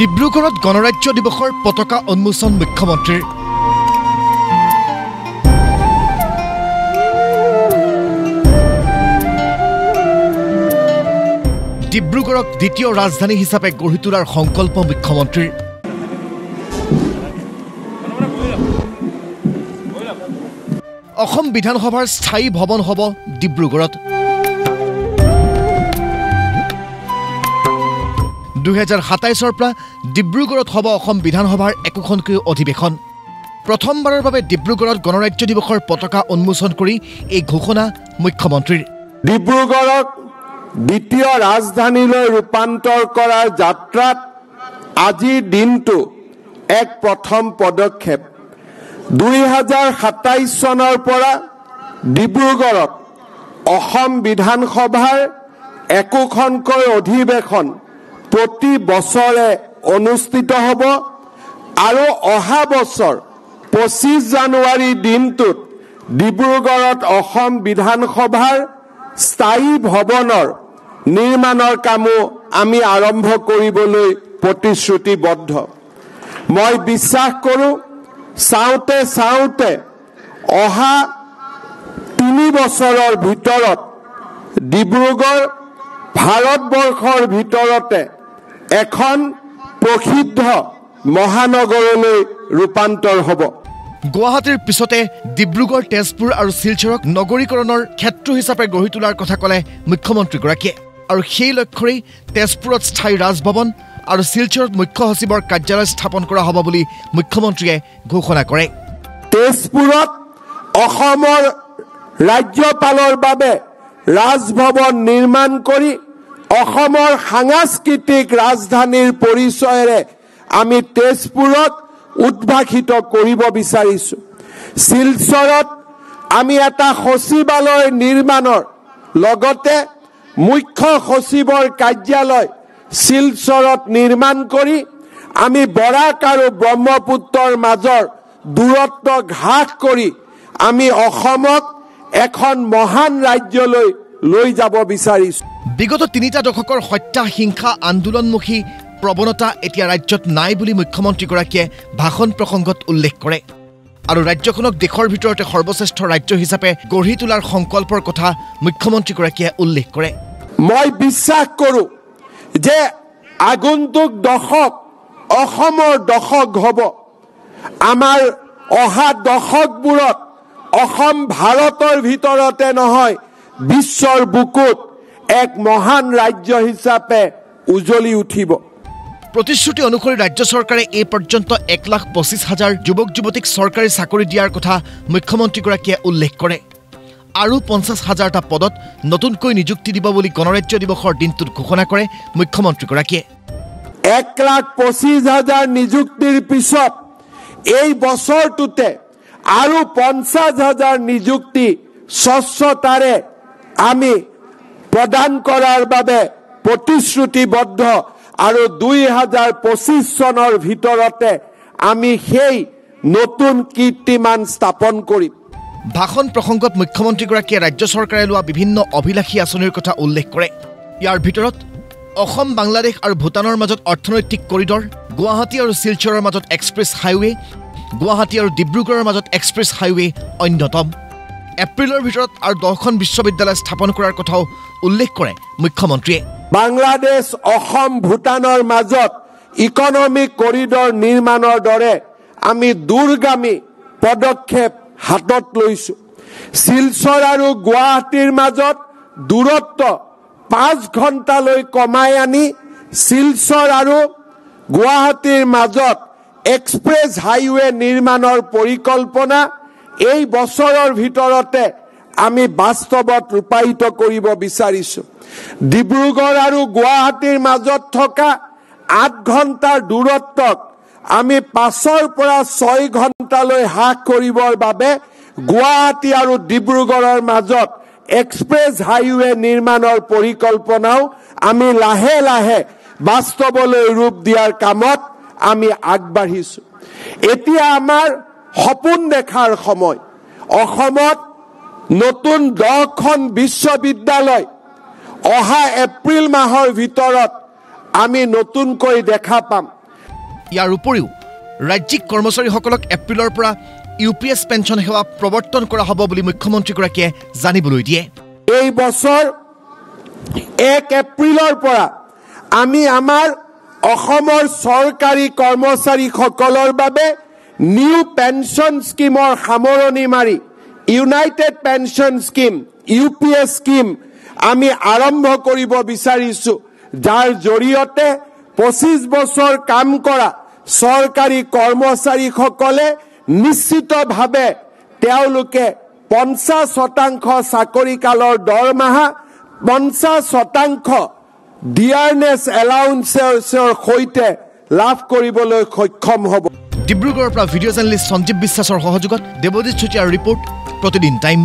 ডিব্ৰুগড়ত গণৰাজ্য দিৱসৰ পতাকা উন্মোচন মুখ্যমন্ত্ৰীৰ ডিব্ৰুগড়ক দ্বিতীয় ৰাজধানী হিচাপে গঢ়ি তোলাৰ সংকল্প মুখ্যমন্ত্ৰীৰ অসম বিধানসভাৰ স্থায়ী ভৱন হ'ব ডিব্ৰুগড়ত 2027 পৰা ডিব্ৰুগড়ত হ'ব অসম বিধানসভাৰ একোখনকৈ অধিৱেশন প্ৰথমবাৰৰ বাবে ডিব্ৰুগড়ত গণৰাজ্য দিৱসৰ পতাকা উন্মোচন কৰি এই ঘোষণা মুখ্যমন্ত্ৰীৰ ডিব্ৰুগড়ক দ্বিতীয় ৰাজধানীলৈ ৰূপান্তৰ কৰাৰ যাত্ৰাত আজিৰ দিনটো এক প্ৰথম পদক্ষেপ 2027 চনৰ পৰা ডিব্ৰুগড়ত অসম বিধানসভাৰ একোখনকৈ অধিৱেশন প্ৰতি বছৰে অনুষ্ঠিত হ'ব আৰু অহা বছৰ 25 জানুৱাৰী দিনটোত ডিব্ৰুগড়ত অসম বিধানসভাৰ স্থায়ী ভৱনৰ নিৰ্মাণৰ কামো আমি আৰম্ভ কৰিবলৈ প্ৰতিশ্ৰুতিবদ্ধ মই বিশ্বাস কৰোঁ চাওঁতে চাওঁতে অহা 3 বছৰৰ ভিতৰত ডিব্ৰুগড় ভাৰতবৰ্ষৰ ভিতৰতে এখন প্ৰসিদ্ধ মহানগৰলৈ ৰূপান্তৰ হ'ব গুৱাহাটীৰ পিছতে ডিব্ৰুগড় তেজপুৰ আৰু শিলচৰক নগৰীকৰণৰ ক্ষেত্ৰ হিচাপে গঢ়ি তোলাৰ কথা ক'লে মুখ্যমন্ত্ৰীগৰাকীয়ে আৰু সেই লক্ষ্যৰেই তেজপুৰত স্থায়ী ৰাজভৱন আৰু শিলচৰত মুখ্য সচিবৰ কাৰ্যালয় স্থাপন কৰা হ'ব বুলি মুখ্যমন্ত্ৰীয়ে ঘোষণা কৰে তেজপুৰত অসমৰ ৰাজ্যপালৰ বাবে ৰাজভৱন নিৰ্মাণ কৰি অসমৰ সাংস্কৃতিক ৰাজধানীৰ পৰিচয়েৰে আমি তেজপুৰত উদ্ভাসিত কৰিব বিচাৰিছো শিলচৰত আমি এটা সচিবালয় নিৰ্মাণৰ লগতে মুখ্য সচিবৰ কাৰ্যালয় শিলচৰত নিৰ্মাণ কৰি আমি বৰাক আৰু ব্ৰহ্মপুত্ৰৰ মাজৰ দূৰত্ব হ্ৰাস কৰি আমি অসমক এখন মহান ৰাজ্যলৈ লৈ যাব বিচাৰিছো বিগত 3টা দশকৰ হত্যা হিংসা আন্দোলনমুখী প্ৰৱণতা এতিয়া ৰাজ্যত নাই বুলি মুখ্যমন্ত্ৰীগৰাকীয়ে ভাষণ প্ৰসংগত উল্লেখ কৰে আৰু ৰাজ্যখনক দেশৰ ভিতৰতে সৰ্বশ্ৰেষ্ঠ ৰাজ্য হিচাপে গঢ়ি তোলাৰ সংকল্পৰ কথা মুখ্যমন্ত্ৰীগৰাকীয়ে উল্লেখ কৰে মই বিশ্বাস কৰোঁ যে আগন্তুক দশক অসমৰ দশক হ'ব আমাৰ অহা দশকবোৰত অসম ভাৰতৰ ভিতৰতে নহয় বিশ্বৰ বুকুত এক মহান ৰাজ্য হিচাপে উজ্বলি উঠিব প্ৰতিশ্ৰুতি অনুসৰি ৰাজ্য চৰকাৰে এই পৰ্যন্ত 1,25,000 যুৱক যুৱতীক চৰকাৰী চাকৰি দিয়াৰ কথা মুখ্যমন্ত্ৰীগৰাকীয়ে উল্লেখ কৰে আৰু 50,000টা পদত নতুনকৈ নিযুক্তি দিব বুলি গণৰাজ্য দিৱসৰ দিনটোত ঘোষণা কৰে মুখ্যমন্ত্ৰীগৰাকীয়ে 1,25,000 নিযুক্তিৰ পিছত এই বছৰটোতে আৰু 50,000 নিযুক্তি স্বচ্ছতাৰে আমি প্ৰদান কৰাৰ বাবে প্ৰতিশ্ৰুতিবদ্ধ আৰু 2025 চনৰ ভিতৰতে আমি সেই নতুন কীৰ্তিমান স্থাপন কৰিম ভাষণ প্ৰসংগত মুখ্যমন্ত্ৰীগৰাকীয়ে ৰাজ্য চৰকাৰে লোৱা বিভিন্ন অভিলাষী আঁচনিৰ কথা উল্লেখ কৰে ইয়াৰ ভিতৰত অসম বাংলাদেশ আৰু ভূটানৰ মাজত অৰ্থনৈতিক কৰিডৰ গুৱাহাটী আৰু শিলচৰৰ মাজত এক্সপ্ৰেছ হাইৱে গুৱাহাটী আৰু ডিব্ৰুগড়ৰ মাজত এক্সপ্ৰেছ হাইৱে অন্যতম এপ্ৰিলৰ ভিতৰত আৰু 10খন বিশ্ববিদ্যালয় স্থাপন কৰাৰ কথাও উল্লেখ কৰে মুখ্যমন্ত্ৰীয়ে বাংলাদেশ অসম ভূটানৰ মাজত ইকনমিক কৰিডৰ নিৰ্মাণৰ দৰে আমি দূৰগামী পদক্ষেপ হাতত লৈছো শিলচৰ আৰু গুৱাহাটীৰ মাজত দূৰত্ব 5 ঘণ্টালৈ কমাই আনি শিলচৰ আৰু গুৱাহাটীৰ মাজত এক্সপ্ৰেছ হাইৱে নিৰ্মাণৰ পৰিকল্পনা এই বছৰৰ ভিতৰতে আমি বাস্তৱত ৰূপায়িত কৰিব বিচাৰিছো ডিব্ৰুগড় আৰু গুৱাহাটীৰ মাজত থকা 8 ঘণ্টাৰ দূৰত্বক আমি 5ৰ পৰা 6 ঘণ্টালৈ হ্ৰাস কৰিবৰ বাবে গুৱাহাটী আৰু ডিব্ৰুগড়ৰ মাজত এক্সপ্ৰেছ হাইৱে নিৰ্মাণৰ পৰিকল্পনাও আমি লাহে লাহে বাস্তৱলৈ ৰূপ দিয়াৰ কামত আমি আগবাঢ়িছো এতিয়া আমাৰ সপোন দেখাৰ সময় অসমত নতুন 10খন বিশ্ববিদ্যালয় অহা এপ্ৰিল মাহৰ ভিতৰত আমি নতুনকৈ দেখা পাম ইয়াৰ উপৰিও ৰাজ্যিক কৰ্মচাৰীসকলক এপ্ৰিলৰ পৰা UPS পেঞ্চন সেৱা প্ৰৱৰ্তন কৰা হ'ব বুলি মুখ্যমন্ত্ৰীগৰাকীয়ে জানিবলৈ দিয়ে। এই বছৰ 1 এপ্ৰিলৰ পৰা আমি আমাৰ অসমৰ চৰকাৰী কৰ্মচাৰীসকলৰ বাবে নিউ পেঞ্চন স্কিমৰ সামৰণি মাৰি United pension scheme UPS scheme আমি আৰম্ভ কৰিব বিচাৰিছো, যাৰ জৰিয়তে 25 বছৰ কাম কৰা চৰকাৰী কৰ্মচাৰীসকলে নিশ্চিতভাৱে তেওঁলোকে 50% চাকৰি কালৰ দৰমহা 50% ডিয়াৰনেছ এলাউন্সৰ সৈতে লাভ কৰিবলৈ সক্ষম হ'ব। ডিব্ৰুগড়ৰ পৰা ভিডিঅ' জাৰ্নেলিষ্ট সঞ্জীৱ বিশ্বাসৰ সহযোগত দেৱজিৎ চুতীয়াৰ ৰিপৰ্ট, প্ৰতিদিন টাইম।